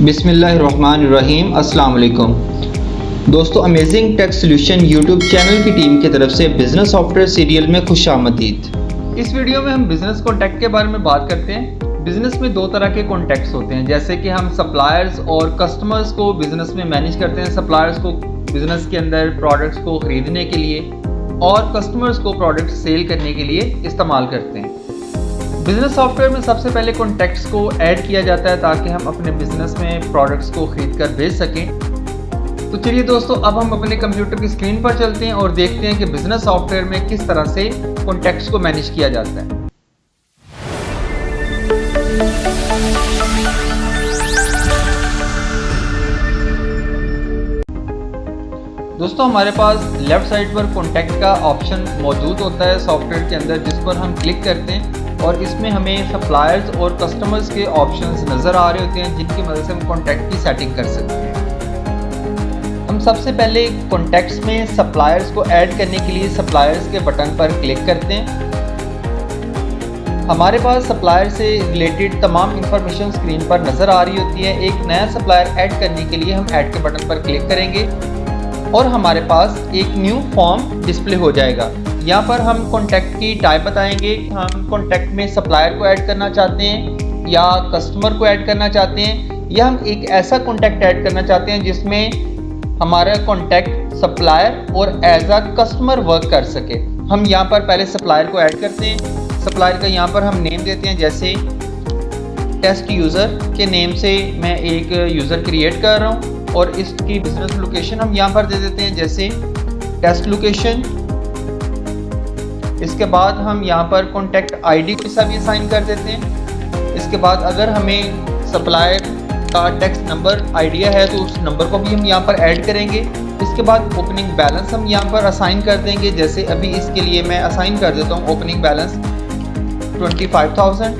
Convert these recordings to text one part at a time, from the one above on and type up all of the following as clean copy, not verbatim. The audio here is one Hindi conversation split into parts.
बिस्मिल्लाहिर्रहमानिर्रहीम। अस्सलाम वालेकुम दोस्तों, amazing tech solution YouTube channel की टीम की तरफ से बिजनेस सॉफ्टवेयर सीरियल में खुशामदीद। इस वीडियो में हम बिजनेस कॉन्टैक्ट के बारे में बात करते हैं। बिजनेस में दो तरह के कॉन्टैक्ट्स होते हैं, जैसे कि हम सप्लायर्स और कस्टमर्स को बिजनेस में मैनेज करते हैं। सप्लायर्स को बिजनेस के अंदर प्रोडक्ट्स को खरीदने के लिए और कस्टमर्स को प्रोडक्ट सेल करने के लिए इस्तेमाल करते हैं। बिजनेस सॉफ्टवेयर में सबसे पहले कॉन्टैक्ट्स को ऐड किया जाता है ताकि हम अपने बिजनेस में प्रोडक्ट्स को खरीद कर बेच सकें। तो चलिए दोस्तों, अब हम अपने कंप्यूटर की स्क्रीन पर चलते हैं और देखते हैं कि बिजनेस सॉफ्टवेयर में किस तरह से कॉन्टैक्ट्स को मैनेज किया जाता है। दोस्तों, हमारे पास लेफ्ट साइड पर कॉन्टैक्ट का ऑप्शन मौजूद होता है सॉफ्टवेयर के अंदर, जिस पर हम क्लिक करते हैं और इसमें हमें सप्लायर्स और कस्टमर्स के ऑप्शंस नज़र आ रहे होते हैं, जिनकी मदद से हम कॉन्टैक्ट की सेटिंग कर सकते हैं। हम सबसे पहले कॉन्टैक्ट्स में सप्लायर्स को ऐड करने के लिए सप्लायर्स के बटन पर क्लिक करते हैं। हमारे पास सप्लायर से रिलेटेड तमाम इंफॉर्मेशन स्क्रीन पर नज़र आ रही होती है। एक नया सप्लायर ऐड करने के लिए हम ऐड के बटन पर क्लिक करेंगे और हमारे पास एक न्यू फॉर्म डिस्प्ले हो जाएगा। यहाँ पर हम कॉन्टैक्ट की टाइप बताएंगे, हम कॉन्टैक्ट में सप्लायर को ऐड करना चाहते हैं या कस्टमर को ऐड करना चाहते हैं, या हम एक ऐसा कॉन्टैक्ट ऐड करना चाहते हैं जिसमें हमारा कॉन्टैक्ट सप्लायर और एज अ कस्टमर वर्क कर सके। हम यहाँ पर पहले सप्लायर को ऐड करते हैं। सप्लायर का यहाँ पर हम नेम देते हैं, जैसे टेस्ट यूज़र के नेम से मैं एक यूज़र क्रिएट कर रहा हूँ और इसकी बिजनेस लोकेशन हम यहाँ पर दे देते हैं, जैसे टेस्ट लोकेशन। इसके बाद हम यहाँ पर कॉन्टैक्ट आईडी के साथ भी असाइन कर देते हैं। इसके बाद अगर हमें सप्लायर का टेक्स्ट नंबर आइडिया है तो उस नंबर को भी हम यहाँ पर ऐड करेंगे। इसके बाद ओपनिंग बैलेंस हम यहाँ पर असाइन कर देंगे, जैसे अभी इसके लिए मैं असाइन कर देता हूँ ओपनिंग बैलेंस 25,000।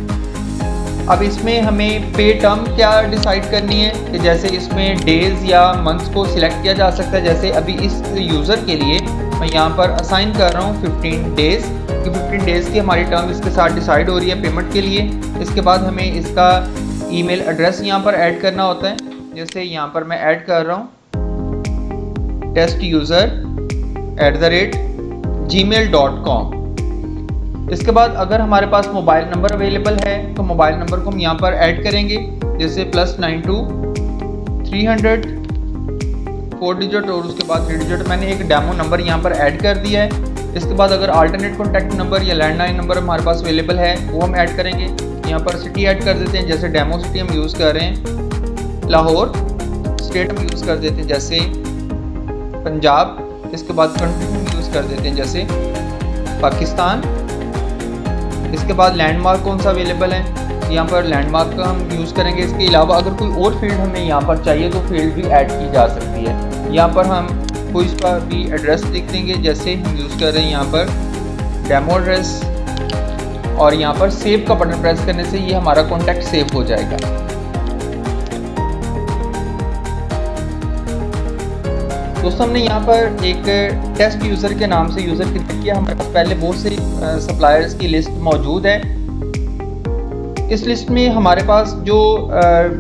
अब इसमें हमें पे टर्म क्या डिसाइड करनी है, कि जैसे इसमें डेज़ या मंथ्स को सिलेक्ट किया जा सकता है। जैसे अभी इस यूज़र के लिए मैं यहाँ पर असाइन कर रहा हूँ 15 डेज़, कि 15 डेज़ की हमारी टर्म इसके साथ डिसाइड हो रही है पेमेंट के लिए। इसके बाद हमें इसका ईमेल एड्रेस यहाँ पर ऐड करना होता है, जैसे यहाँ पर मैं ऐड कर रहा हूँ testuser@gmail.com। इसके बाद अगर हमारे पास मोबाइल नंबर अवेलेबल है तो मोबाइल नंबर को हम यहाँ पर ऐड करेंगे, जैसे +92 300 4 डिजिट और उसके बाद 3 डिजिट। मैंने एक डेमो नंबर यहाँ पर ऐड कर दिया है। इसके बाद अगर अल्टरनेट कॉन्टैक्ट नंबर या लैंडलाइन नंबर हमारे पास अवेलेबल है वो हम ऐड करेंगे। यहाँ पर सिटी ऐड कर देते हैं, जैसे डेमो सिटी हम यूज़ कर रहे हैं लाहौर। स्टेट हम यूज़ कर देते हैं, जैसे पंजाब। इसके बाद कंट्री हम यूज़ कर देते हैं, जैसे पाकिस्तान। इसके बाद लैंडमार्क कौन सा अवेलेबल है, यहाँ पर लैंडमार्क का हम यूज़ करेंगे। इसके अलावा अगर कोई और फील्ड हमें यहाँ पर चाहिए तो फील्ड भी ऐड की जा सकती है। यहाँ पर हम कोई इसका भी एड्रेस लिख देंगे, जैसे हम यूज़ कर रहे हैं यहाँ पर डेमो एड्रेस, और यहाँ पर सेव का बटन प्रेस करने से ये हमारा कॉन्टैक्ट सेव हो जाएगा। दोस्तों, हमने यहाँ पर एक टेस्ट यूज़र के नाम से यूज़र क्रिएट किया। हमारे पास पहले बहुत से सप्लायर्स की लिस्ट मौजूद है। इस लिस्ट में हमारे पास जो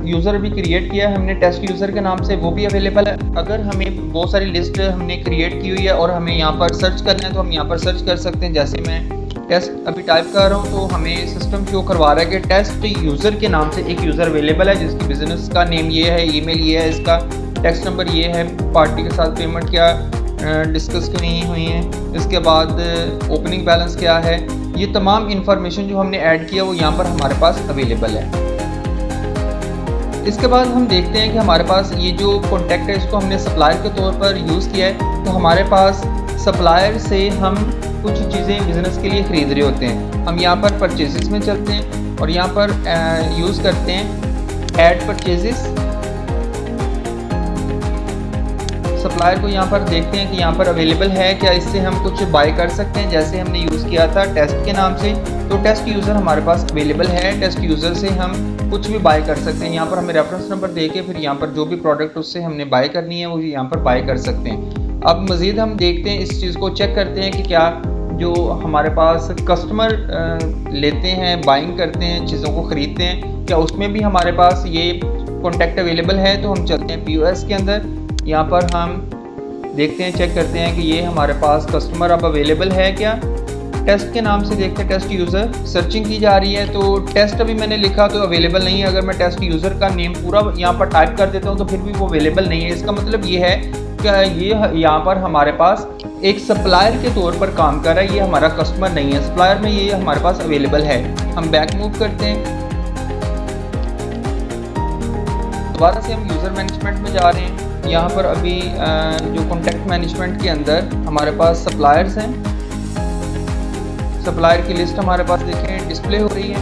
यूज़र भी क्रिएट किया है हमने टेस्ट यूज़र के नाम से, वो भी अवेलेबल है। अगर हमें बहुत सारी लिस्ट हमने क्रिएट की हुई है और हमें यहाँ पर सर्च करना है तो हम यहाँ पर सर्च कर सकते हैं। जैसे मैं टेस्ट अभी टाइप कर रहा हूँ तो हमें सिस्टम शो करवा रहा है कि टेस्ट यूज़र के नाम से एक यूज़र अवेलेबल है, जिसकी बिजनेस का नेम ये है, ईमेल ये है, इसका टेक्स्ट नंबर ये है, पार्टी के साथ पेमेंट क्या डिस्कस नहीं हुई है, इसके बाद ओपनिंग बैलेंस क्या है। ये तमाम इन्फॉर्मेशन जो हमने ऐड किया वो यहाँ पर हमारे पास अवेलेबल है। इसके बाद हम देखते हैं कि हमारे पास ये जो कॉन्टैक्ट है इसको हमने सप्लायर के तौर पर यूज़ किया है। तो हमारे पास सप्लायर से हम कुछ चीज़ें बिज़नेस के लिए ख़रीद रहे होते हैं। हम यहाँ पर परचेजेस में चलते हैं और यहाँ पर यूज़ करते हैं ऐड परचेजेस। सप्लायर को यहाँ पर देखते हैं कि यहाँ पर अवेलेबल है क्या, इससे हम कुछ बाय कर सकते हैं। जैसे हमने यूज़ किया था टेस्ट के नाम से, तो टेस्ट यूज़र हमारे पास अवेलेबल है। टेस्ट यूज़र से हम कुछ भी बाय कर सकते हैं। यहाँ पर हमें रेफरेंस नंबर दे के फिर यहाँ पर जो भी प्रोडक्ट उससे हमने बाय करनी है वो यहाँ पर बाय कर सकते हैं। अब मज़ीद हम देखते हैं, इस चीज़ को चेक करते हैं कि क्या जो हमारे पास कस्टमर लेते हैं, बाइंग करते हैं, चीज़ों को ख़रीदते हैं, क्या उसमें भी हमारे पास ये कॉन्टैक्ट अवेलेबल है। तो हम चलते हैं POS के अंदर, यहाँ पर हम देखते हैं, चेक करते हैं कि ये हमारे पास कस्टमर अब अवेलेबल है क्या। टेस्ट के नाम से देखते हैं, टेस्ट यूज़र सर्चिंग की जा रही है। तो टेस्ट अभी मैंने लिखा तो अवेलेबल नहीं है। अगर मैं टेस्ट यूज़र का नेम पूरा यहाँ पर टाइप कर देता हूँ तो फिर भी वो अवेलेबल नहीं है। इसका मतलब ये है कि ये यहाँ पर हमारे पास एक सप्लायर के तौर पर काम कर रहा है, ये हमारा कस्टमर नहीं है। सप्लायर में ये हमारे पास अवेलेबल है। हम बैक मूव करते हैं, दोबारा से हम यूज़र मैनेजमेंट में जा रहे हैं। यहाँ पर अभी जो कॉन्टैक्ट मैनेजमेंट के अंदर हमारे पास सप्लायर्स हैं, सप्लायर की लिस्ट हमारे पास देखें डिस्प्ले हो रही है।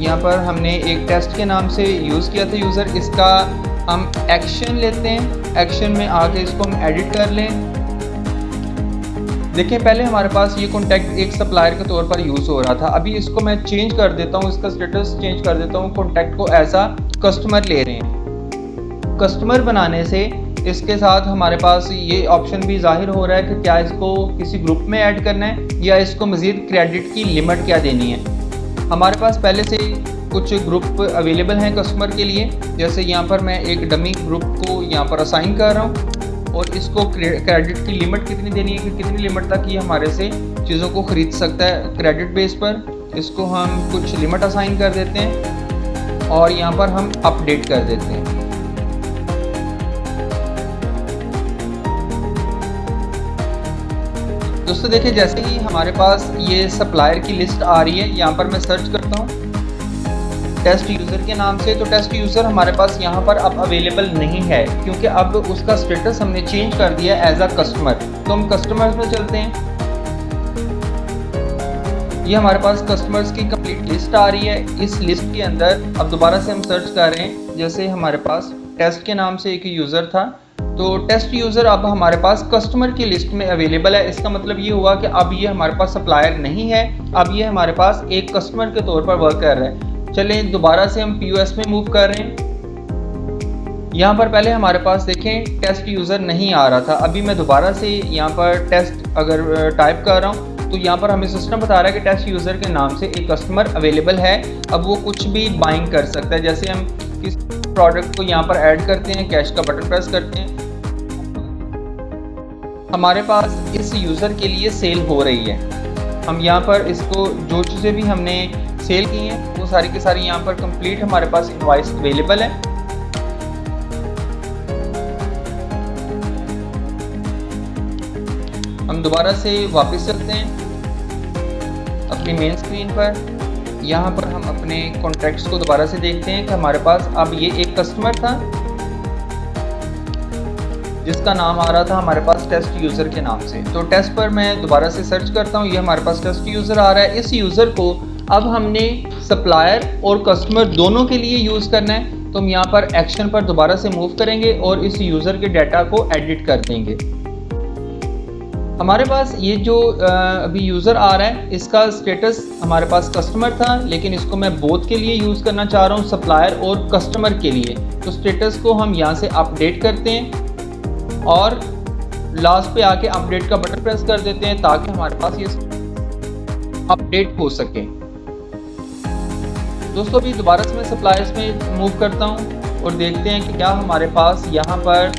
यहाँ पर हमने एक टेस्ट के नाम से यूज़ किया था यूज़र, इसका हम एक्शन लेते हैं। एक्शन में आके इसको हम एडिट कर लें। देखिए पहले हमारे पास ये कॉन्टैक्ट एक सप्लायर के तौर पर यूज़ हो रहा था, अभी इसको मैं चेंज कर देता हूँ, इसका स्टेटस चेंज कर देता हूँ, कॉन्टैक्ट को एज आ कस्टमर ले रहे हैं। कस्टमर बनाने से इसके साथ हमारे पास ये ऑप्शन भी जाहिर हो रहा है कि क्या इसको किसी ग्रुप में ऐड करना है या इसको मज़ीद क्रेडिट की लिमिट क्या देनी है। हमारे पास पहले से कुछ ग्रुप अवेलेबल हैं कस्टमर के लिए, जैसे यहाँ पर मैं एक डमी ग्रुप को यहाँ पर असाइन कर रहा हूँ और इसको क्रेडिट की लिमिट कितनी देनी है कि कितनी लिमिट तक ये हमारे से चीज़ों को ख़रीद सकता है क्रेडिट बेस पर। इसको हम कुछ लिमिट असाइन कर देते हैं और यहाँ पर हम अपडेट कर देते हैं। दोस्तों देखिए जैसे ही हमारे पास ये सप्लायर की लिस्ट आ रही है, यहाँ पर मैं सर्च करता हूँ टेस्ट यूज़र के नाम से, तो टेस्ट यूज़र हमारे पास यहाँ पर अब अवेलेबल नहीं है क्योंकि अब उसका स्टेटस हमने चेंज कर दिया एज अ कस्टमर। तो हम कस्टमर्स में चलते हैं, ये हमारे पास कस्टमर्स की कंप्लीट लिस्ट आ रही है। इस लिस्ट के अंदर अब दोबारा से हम सर्च कर रहे हैं, जैसे हमारे पास टेस्ट के नाम से एक यूज़र था, तो टेस्ट यूज़र अब हमारे पास कस्टमर की लिस्ट में अवेलेबल है। इसका मतलब ये हुआ कि अब ये हमारे पास सप्लायर नहीं है, अब ये हमारे पास एक कस्टमर के तौर पर वर्क कर रहा है। चलें दोबारा से हम POS में मूव कर रहे हैं। यहाँ पर पहले हमारे पास देखें टेस्ट यूज़र नहीं आ रहा था, अभी मैं दोबारा से यहाँ पर टेस्ट अगर टाइप कर रहा हूँ तो यहाँ पर हमें सिस्टम बता रहा है कि टेस्ट यूज़र के नाम से एक कस्टमर अवेलेबल है। अब वो कुछ भी बाइंग कर सकता है, जैसे हम किस प्रोडक्ट को यहाँ पर ऐड करते हैं, कैश का बटन प्रेस करते हैं, हमारे पास इस यूज़र के लिए सेल हो रही है। हम यहाँ पर इसको जो चीज़ें भी हमने सेल की हैं वो सारी की सारी यहाँ पर कंप्लीट हमारे पास इनवॉइस अवेलेबल है। हम दोबारा से वापस चलते हैं अपनी मेन स्क्रीन पर। यहाँ पर हम अपने कॉन्टैक्ट्स को दोबारा से देखते हैं कि हमारे पास अब ये एक कस्टमर था जिसका नाम आ रहा था हमारे पास टेस्ट यूज़र के नाम से। तो टेस्ट पर मैं दोबारा से सर्च करता हूँ, ये हमारे पास टेस्ट यूज़र आ रहा है। इस यूज़र को अब हमने सप्लायर और कस्टमर दोनों के लिए यूज़ करना है। तो हम यहाँ पर एक्शन पर दोबारा से मूव करेंगे और इस यूज़र के डाटा को एडिट कर देंगे। हमारे पास ये जो अभी यूज़र आ रहा है इसका स्टेटस हमारे पास कस्टमर था, लेकिन इसको मैं बोथ के लिए यूज़ करना चाह रहा हूँ, सप्लायर और कस्टमर के लिए। तो स्टेटस को हम यहाँ से अपडेट करते हैं और लास्ट पे आके अपडेट का बटन प्रेस कर देते हैं ताकि हमारे पास ये अपडेट हो सके। दोस्तों अभी दोबारा से मैं सप्लायर्स में मूव करता हूँ और देखते हैं कि क्या हमारे पास यहाँ पर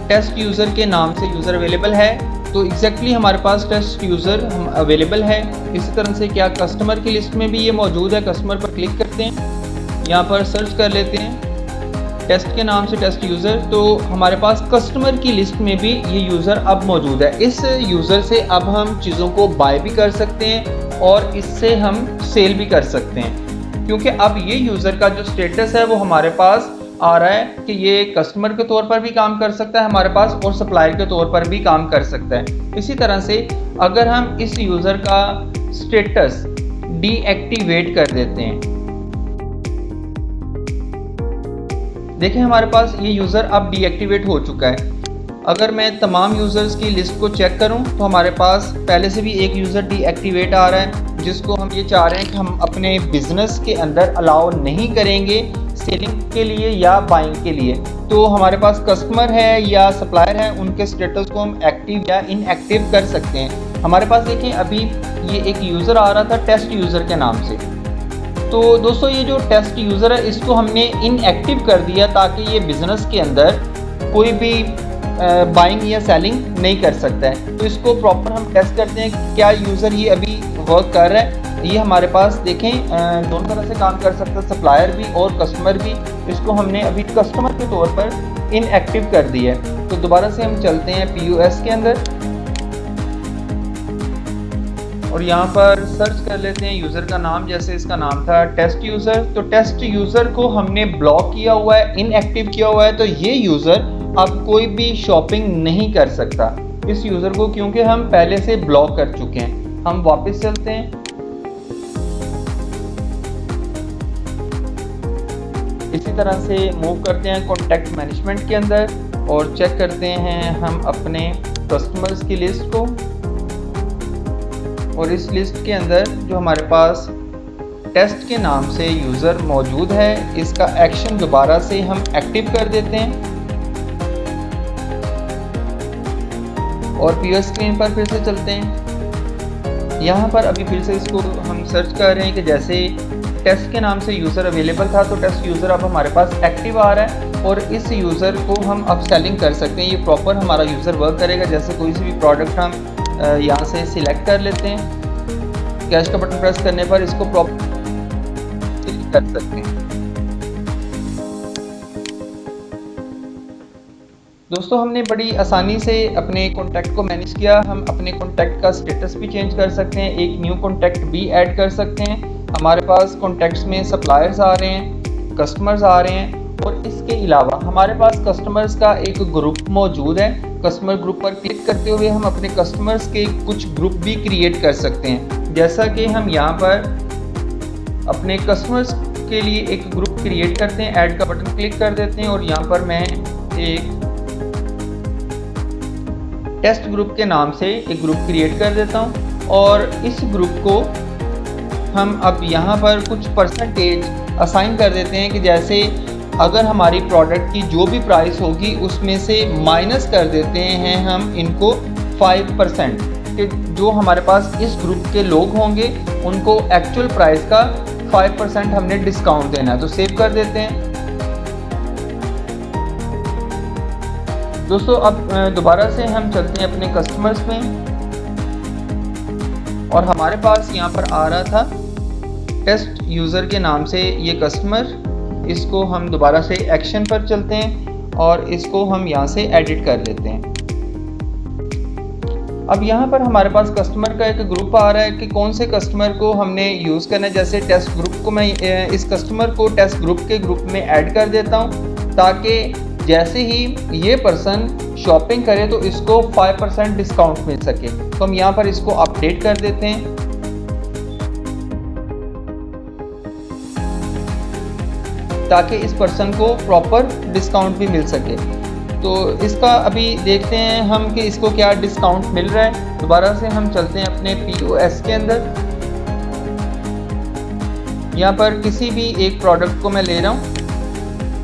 टेस्ट यूज़र के नाम से यूज़र अवेलेबल है। तो एग्जैक्टली हमारे पास टेस्ट यूज़र हम अवेलेबल है। इसी तरह से क्या कस्टमर की लिस्ट में भी ये मौजूद है, कस्टमर पर क्लिक करते हैं, यहाँ पर सर्च कर लेते हैं टेस्ट के नाम से टेस्ट यूज़र, तो हमारे पास कस्टमर की लिस्ट में भी ये यूज़र अब मौजूद है। इस यूज़र से अब हम चीज़ों को बाय भी कर सकते हैं और इससे हम सेल भी कर सकते हैं, क्योंकि अब ये यूज़र का जो स्टेटस है वो हमारे पास आ रहा है कि ये कस्टमर के तौर पर भी काम कर सकता है हमारे पास और सप्लायर के तौर पर भी काम कर सकता है। इसी तरह से अगर हम इस यूज़र का स्टेटस डीएक्टिवेट कर देते हैं, देखिए हमारे पास ये यूज़र अब डीएक्टिवेट हो चुका है। अगर मैं तमाम यूज़र्स की लिस्ट को चेक करूं तो हमारे पास पहले से भी एक यूज़र डीएक्टिवेट आ रहा है जिसको हम ये चाह रहे हैं कि हम अपने बिज़नेस के अंदर अलाउ नहीं करेंगे सेलिंग के लिए या बाइंग के लिए। तो हमारे पास कस्टमर है या सप्लायर है, उनके स्टेटस को हम एक्टिव या इनएक्टिव कर सकते हैं। हमारे पास देखें अभी ये एक यूज़र आ रहा था टेस्ट यूज़र के नाम से, तो दोस्तों ये जो टेस्ट यूज़र है इसको हमने इनएक्टिव कर दिया ताकि ये बिज़नेस के अंदर कोई भी बाइंग या सेलिंग नहीं कर सकता है। तो इसको प्रॉपर हम टेस्ट करते हैं कि क्या यूज़र ये अभी वर्क कर रहा है। ये हमारे पास देखें दोनों तरह से काम कर सकता है, सप्लायर भी और कस्टमर भी। इसको हमने अभी कस्टमर के तौर पर इनएक्टिव कर दिया है। तो दोबारा से हम चलते हैं POS के अंदर और यहाँ पर सर्च कर लेते हैं यूज़र का नाम। जैसे इसका नाम था टेस्ट यूज़र, तो टेस्ट यूज़र को हमने ब्लॉक किया हुआ है, इनएक्टिव किया हुआ है। तो ये यूज़र अब कोई भी शॉपिंग नहीं कर सकता इस यूज़र को, क्योंकि हम पहले से ब्लॉक कर चुके हैं। हम वापस चलते हैं, इसी तरह से मूव करते हैं कॉन्टैक्ट मैनेजमेंट के अंदर और चेक करते हैं हम अपने कस्टमर्स की लिस्ट को। और इस लिस्ट के अंदर जो हमारे पास टेस्ट के नाम से यूज़र मौजूद है, इसका एक्शन दोबारा से हम एक्टिव कर देते हैं और POS स्क्रीन पर फिर से चलते हैं। यहाँ पर अभी फिर से इसको हम सर्च कर रहे हैं कि जैसे टेस्ट के नाम से यूज़र अवेलेबल था, तो टेस्ट यूज़र अब हमारे पास एक्टिव आ रहा है और इस यूज़र को हम अब सेलिंग कर सकते हैं। ये प्रॉपर हमारा यूज़र वर्क करेगा। जैसे कोई सी भी प्रोडक्ट हम यहाँ से सिलेक्ट कर लेते हैं, कैश का बटन प्रेस करने पर इसको प्रॉपर कर सकते हैं। दोस्तों हमने बड़ी आसानी से अपने कॉन्टैक्ट को मैनेज किया। हम अपने कॉन्टैक्ट का स्टेटस भी चेंज कर सकते हैं, एक न्यू कॉन्टैक्ट भी ऐड कर सकते हैं। हमारे पास कॉन्टैक्ट्स में सप्लायर्स आ रहे हैं, कस्टमर्स आ रहे हैं और इसके अलावा हमारे पास कस्टमर्स का एक ग्रुप मौजूद है। कस्टमर ग्रुप पर क्लिक करते हुए हम अपने कस्टमर्स के कुछ ग्रुप भी क्रिएट कर सकते हैं। जैसा कि हम यहाँ पर अपने कस्टमर्स के लिए एक ग्रुप क्रिएट करते हैं, ऐड का बटन क्लिक कर देते हैं और यहाँ पर मैं एक टेस्ट ग्रुप के नाम से एक ग्रुप क्रिएट कर देता हूँ और इस ग्रुप को हम अब यहाँ पर कुछ परसेंटेज असाइन कर देते हैं कि जैसे अगर हमारी प्रोडक्ट की जो भी प्राइस होगी उसमें से माइनस कर देते हैं हम इनको 5%, कि जो हमारे पास इस ग्रुप के लोग होंगे उनको एक्चुअल प्राइस का 5% हमने डिस्काउंट देना है। तो सेव कर देते हैं। दोस्तों अब दोबारा से हम चलते हैं अपने कस्टमर्स में और हमारे पास यहाँ पर आ रहा था टेस्ट यूज़र के नाम से ये कस्टमर। इसको हम दोबारा से एक्शन पर चलते हैं और इसको हम यहाँ से एडिट कर लेते हैं। अब यहाँ पर हमारे पास कस्टमर का एक ग्रुप आ रहा है कि कौन से कस्टमर को हमने यूज़ करना है। जैसे टेस्ट ग्रुप को मैं इस कस्टमर को टेस्ट ग्रुप के ग्रुप में ऐड कर देता हूँ ताकि जैसे ही ये पर्सन शॉपिंग करे तो इसको 5% डिस्काउंट मिल सके। तो हम यहाँ पर इसको अपडेट कर देते हैं ताकि इस पर्सन को प्रॉपर डिस्काउंट भी मिल सके। तो इसका अभी देखते हैं हम कि इसको क्या डिस्काउंट मिल रहा है। दोबारा से हम चलते हैं अपने POS के अंदर। यहाँ पर किसी भी एक प्रोडक्ट को मैं ले रहा हूँ।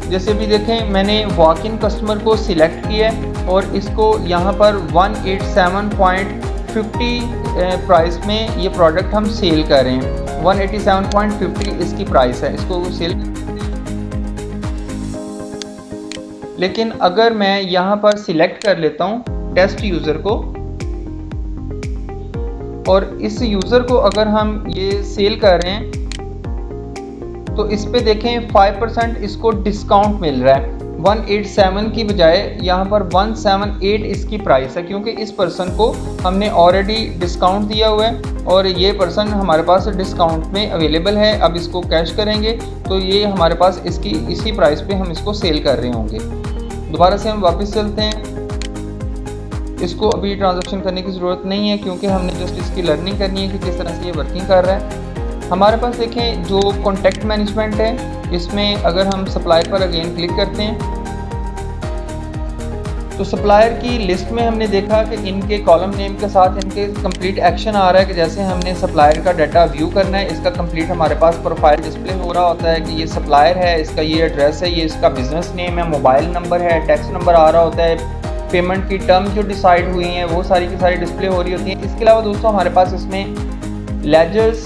जैसे भी देखें मैंने वॉक इन कस्टमर को सिलेक्ट किया है और इसको यहाँ पर 187.50 प्राइस में ये प्रोडक्ट हम सेल कर रहे हैं। 187.50 इसकी प्राइस है, इसको सेल। लेकिन अगर मैं यहाँ पर सिलेक्ट कर लेता हूँ टेस्ट यूज़र को और इस यूज़र को अगर हम ये सेल कर रहे हैं तो इस पे देखें 5% इसको डिस्काउंट मिल रहा है। 187 की बजाय यहाँ पर 178 इसकी प्राइस है, क्योंकि इस पर्सन को हमने ऑलरेडी डिस्काउंट दिया हुआ है और ये पर्सन हमारे पास डिस्काउंट में अवेलेबल है। अब इसको कैश करेंगे तो ये हमारे पास इसकी इसी प्राइस पे हम इसको सेल कर रहे होंगे। दोबारा से हम वापस चलते हैं। इसको अभी ट्रांजैक्शन करने की ज़रूरत नहीं है क्योंकि हमने जस्ट इसकी लर्निंग करनी है कि किस तरह से ये वर्किंग कर रहा है। हमारे पास देखें जो कॉन्टैक्ट मैनेजमेंट है, इसमें अगर हम सप्लायर पर अगेन क्लिक करते हैं तो सप्लायर की लिस्ट में हमने देखा कि इनके कॉलम नेम के साथ इनके कंप्लीट एक्शन आ रहा है कि जैसे हमने सप्लायर का डाटा व्यू करना है, इसका कंप्लीट हमारे पास प्रोफाइल डिस्प्ले हो रहा होता है कि ये सप्लायर है, इसका ये एड्रेस है, ये इसका बिजनेस नेम है, मोबाइल नंबर है, टैक्स नंबर आ रहा होता है, पेमेंट की टर्म जो डिसाइड हुई हैं वो सारी की सारी डिस्प्ले हो रही होती है। इसके अलावा दोस्तों हमारे पास इसमें लेजर्स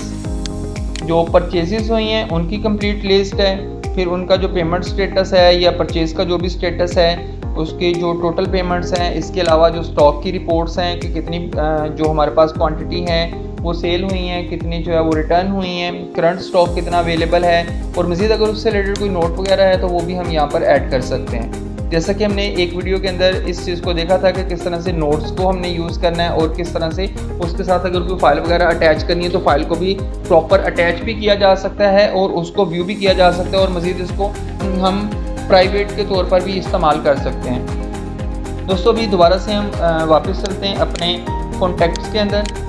जो परचेजेस हुई हैं उनकी कंप्लीट लिस्ट है, फिर उनका जो पेमेंट स्टेटस है या परचेज़ का जो भी स्टेटस है उसके जो टोटल पेमेंट्स हैं, इसके अलावा जो स्टॉक की रिपोर्ट्स हैं कि कितनी जो हमारे पास क्वांटिटी है वो सेल हुई हैं, कितनी जो है वो रिटर्न हुई हैं, करंट स्टॉक कितना अवेलेबल है, और मज़ीद अगर उससे रिलेटेड कोई नोट वगैरह है तो वो भी हम यहाँ पर ऐड कर सकते हैं। जैसा कि हमने एक वीडियो के अंदर इस चीज़ को देखा था कि किस तरह से नोट्स को हमने यूज़ करना है और किस तरह से उसके साथ अगर कोई फाइल वगैरह अटैच करनी है तो फाइल को भी प्रॉपर अटैच भी किया जा सकता है और उसको व्यू भी किया जा सकता है, और मज़ीद इसको हम प्राइवेट के तौर पर भी इस्तेमाल कर सकते हैं। दोस्तों अभी दोबारा से हम वापस चलते हैं अपने कॉन्टैक्ट्स के अंदर।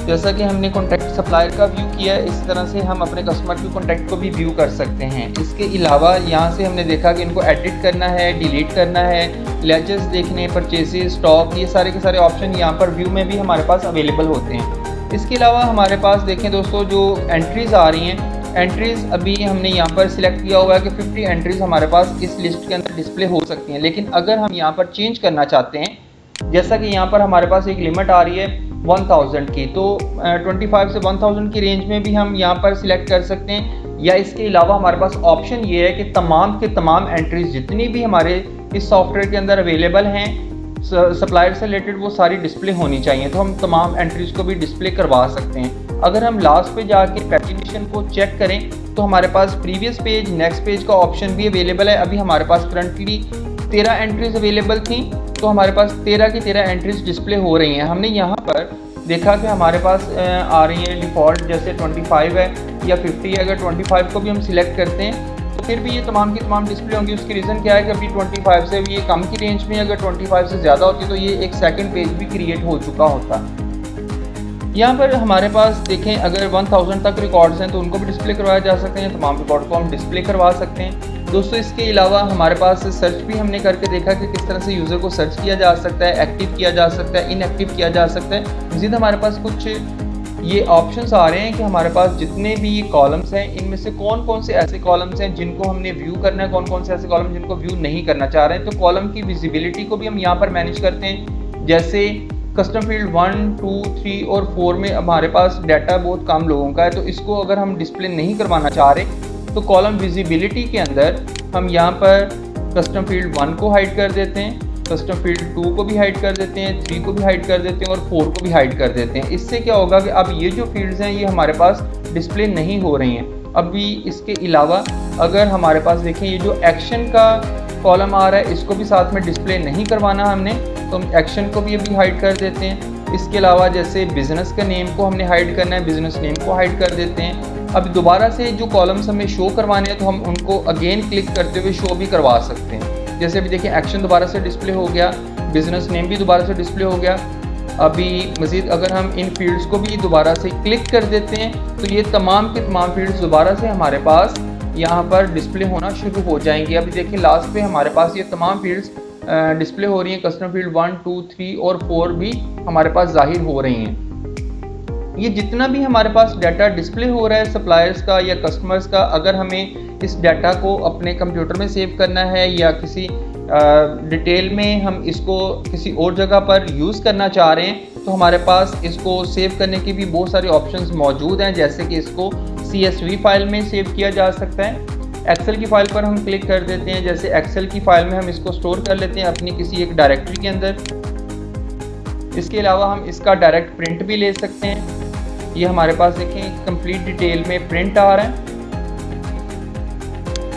जैसा कि हमने कॉन्टैक्ट सप्लायर का व्यू किया है, इस तरह से हम अपने कस्टमर के कॉन्टैक्ट को भी व्यू कर सकते हैं। इसके अलावा यहाँ से हमने देखा कि इनको एडिट करना है, डिलीट करना है, लेजर्स देखने, परचेसेस, स्टॉक, ये सारे के सारे ऑप्शन यहाँ पर व्यू में भी हमारे पास अवेलेबल होते हैं। इसके अलावा हमारे पास देखें दोस्तों जो एंट्रीज़ आ रही हैं, एंट्रीज़ अभी हमने यहाँ पर सिलेक्ट किया हुआ है कि 50 एंट्रीज़ हमारे पास इस लिस्ट के अंदर डिस्प्ले हो सकती हैं। लेकिन अगर हम यहाँ पर चेंज करना चाहते हैं, जैसा कि यहाँ पर हमारे पास एक लिमिट आ रही है 1000 की, तो 25 से 1000 की रेंज में भी हम यहाँ पर सिलेक्ट कर सकते हैं। या इसके अलावा हमारे पास ऑप्शन ये है कि तमाम के तमाम एंट्रीज जितनी भी हमारे इस सॉफ्टवेयर के अंदर अवेलेबल हैं सप्लायर से रिलेटेड वो सारी डिस्प्ले होनी चाहिए, तो हम तमाम एंट्रीज को भी डिस्प्ले करवा सकते हैं। अगर हम लास्ट पे जाके पैटिनेशन को चेक करें तो हमारे पास प्रीवियस पेज, नेक्स्ट पेज का ऑप्शन भी अवेलेबल है। अभी हमारे पास करंटली 13 एंट्रीज अवेलेबल थी, तो हमारे पास 13 की 13 एंट्रीज डिस्प्ले हो रही हैं। हमने यहाँ पर देखा कि हमारे पास आ रही है डिफ़ॉल्ट जैसे 25 है या 50 है। अगर 25 को भी हम सिलेक्ट करते हैं तो फिर भी ये तमाम की तमाम डिस्प्ले होंगी। उसकी रीज़न क्या है कि अभी 25 से भी ये कम की रेंज में, अगर 25 से ज़्यादा होती तो ये एक सेकंड पेज भी क्रिएट हो चुका होता। यहाँ पर हमारे पास देखें अगर 1000 तक रिकॉर्ड्स हैं तो उनको भी डिस्प्ले करवाया जा सकते हैं, तमाम रिकॉर्ड को हम डिस्प्ले करवा सकते हैं। दोस्तों इसके अलावा हमारे पास सर्च भी हमने करके देखा कि किस तरह से यूज़र को सर्च किया जा सकता है, एक्टिव किया जा सकता है, इनएक्टिव किया जा सकता है। मज़ीद हमारे पास कुछ ये ऑप्शंस आ रहे हैं कि हमारे पास जितने भी ये कॉलम्स हैं इनमें से कौन कौन से ऐसे कॉलम्स हैं जिनको हमने व्यू करना है, कौन कौन से ऐसे कॉलम जिनको व्यू नहीं करना चाह रहे हैं। तो कॉलम की विजिबिलिटी को भी हम यहाँ पर मैनेज करते हैं। जैसे कस्टम फील्ड 1, 2, 3 और 4 में हमारे पास डाटा बहुत कम लोगों का है, तो इसको अगर हम डिस्प्ले नहीं करवाना चाह रहे तो कॉलम विजिबिलिटी के अंदर हम यहाँ पर कस्टम फील्ड 1 को हाइड कर देते हैं, कस्टम फील्ड 2 को भी हाइड कर देते हैं, 3 को भी हाइड कर देते हैं और 4 को भी हाइड कर देते हैं। इससे क्या होगा कि अब ये जो फील्ड्स हैं ये हमारे पास डिस्प्ले नहीं हो रही हैं। अभी इसके अलावा अगर हमारे पास देखें ये जो एक्शन का कॉलम आ रहा है इसको भी साथ में डिस्प्ले नहीं करवाना हमने, तो हम एक्शन को भी अभी हाइड कर देते हैं। इसके अलावा जैसे बिज़नेस का नेम को हमने हाइड करना है, बिज़नेस नेम को हाइड कर देते हैं। अब दोबारा से जो कॉलम्स हमें शो करवाने हैं तो हम उनको अगेन क्लिक करते हुए शो भी करवा सकते हैं। जैसे अभी देखिए एक्शन दोबारा से डिस्प्ले हो गया, बिज़नेस नेम भी दोबारा से डिस्प्ले हो गया। अभी मज़ीद अगर हम इन फील्ड्स को भी दोबारा से क्लिक कर देते हैं तो ये तमाम के तमाम फील्ड्स दोबारा से हमारे पास यहाँ पर डिस्प्ले होना शुरू हो जाएंगे। अभी देखिए लास्ट पे हमारे पास ये तमाम फील्ड्स डिस्प्ले हो रही हैं। कस्टमर फील्ड 1, 2, 3 और 4 भी हमारे पास जाहिर हो रही हैं। ये जितना भी हमारे पास डाटा डिस्प्ले हो रहा है सप्लायर्स का या कस्टमर्स का, अगर हमें इस डाटा को अपने कंप्यूटर में सेव करना है या किसी डिटेल में हम इसको किसी और जगह पर यूज़ करना चाह रहे हैं तो हमारे पास इसको सेव करने की भी बहुत सारे ऑप्शंस मौजूद हैं। जैसे कि इसको CSV फाइल में सेव किया जा सकता है। एक्सेल की फ़ाइल पर हम क्लिक कर देते हैं, जैसे एक्सेल की फ़ाइल में हम इसको स्टोर कर लेते हैं अपनी किसी एक डायरेक्टरी के अंदर। इसके अलावा हम इसका डायरेक्ट प्रिंट भी ले सकते हैं। ये हमारे पास देखें कंप्लीट डिटेल में प्रिंट आ रहा है।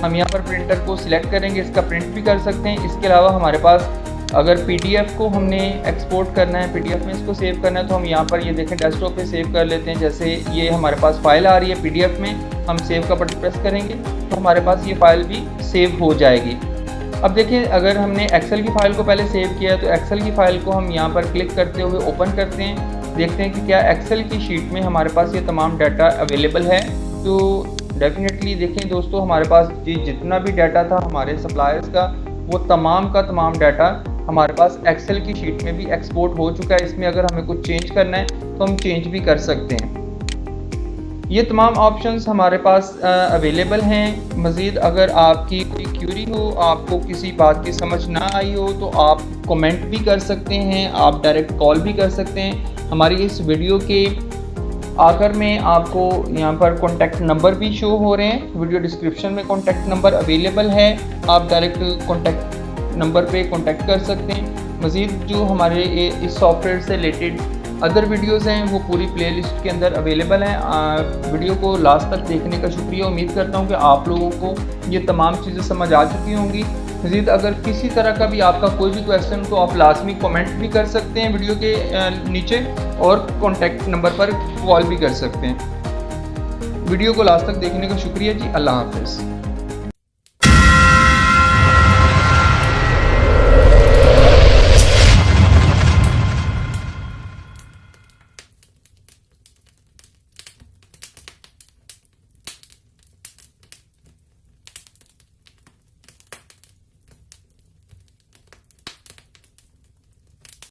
हम यहाँ पर प्रिंटर को सिलेक्ट करेंगे, इसका प्रिंट भी कर सकते हैं। इसके अलावा हमारे पास अगर PDF को हमने एक्सपोर्ट करना है, PDF में इसको सेव करना है, तो हम यहाँ पर ये देखें डेस्कटॉप पे सेव कर लेते हैं। जैसे ये हमारे पास फाइल आ रही है PDF में, हम सेव का बटन प्रेस करेंगे तो हमारे पास ये फाइल भी सेव हो जाएगी। अब देखिए अगर हमने एक्सेल की फ़ाइल को पहले सेव किया तो एक्सेल की फ़ाइल को हम यहाँ पर क्लिक करते हुए ओपन करते हैं, देखते हैं कि क्या एक्सेल की शीट में हमारे पास ये तमाम डाटा अवेलेबल है। तो डेफिनेटली देखें दोस्तों हमारे पास जितना भी डाटा था हमारे सप्लायर्स का वो तमाम का तमाम डाटा हमारे पास एक्सेल की शीट में भी एक्सपोर्ट हो चुका है। इसमें अगर हमें कुछ चेंज करना है तो हम चेंज भी कर सकते हैं। ये तमाम ऑप्शंस हमारे पास अवेलेबल हैं। मज़ीद अगर आपकी कोई क्यूरी हो, आपको किसी बात की समझ ना आई हो तो आप कमेंट भी कर सकते हैं, आप डायरेक्ट कॉल भी कर सकते हैं। हमारी इस वीडियो के आखिर में आपको यहाँ पर कॉन्टैक्ट नंबर भी शो हो रहे हैं, वीडियो डिस्क्रिप्शन में कॉन्टैक्ट नंबर अवेलेबल है, आप डायरेक्ट कॉन्टैक्ट नंबर पे कॉन्टैक्ट कर सकते हैं। मज़ीद जो हमारे इस सॉफ्टवेयर से रिलेटेड अदर वीडियोज़ हैं वो पूरी प्लेलिस्ट के अंदर अवेलेबल हैं। वीडियो को लास्ट तक देखने का शुक्रिया। उम्मीद करता हूँ कि आप लोगों को ये तमाम चीज़ें समझ आ चुकी होंगी। मज़ीद अगर किसी तरह का भी आपका कोई भी क्वेश्चन तो आप लाजमी कमेंट भी कर सकते हैं वीडियो के नीचे, और कॉन्टैक्ट नंबर पर कॉल भी कर सकते हैं। वीडियो को लास्ट तक देखने का शुक्रिया जी। अल्लाह हाफ़िज़।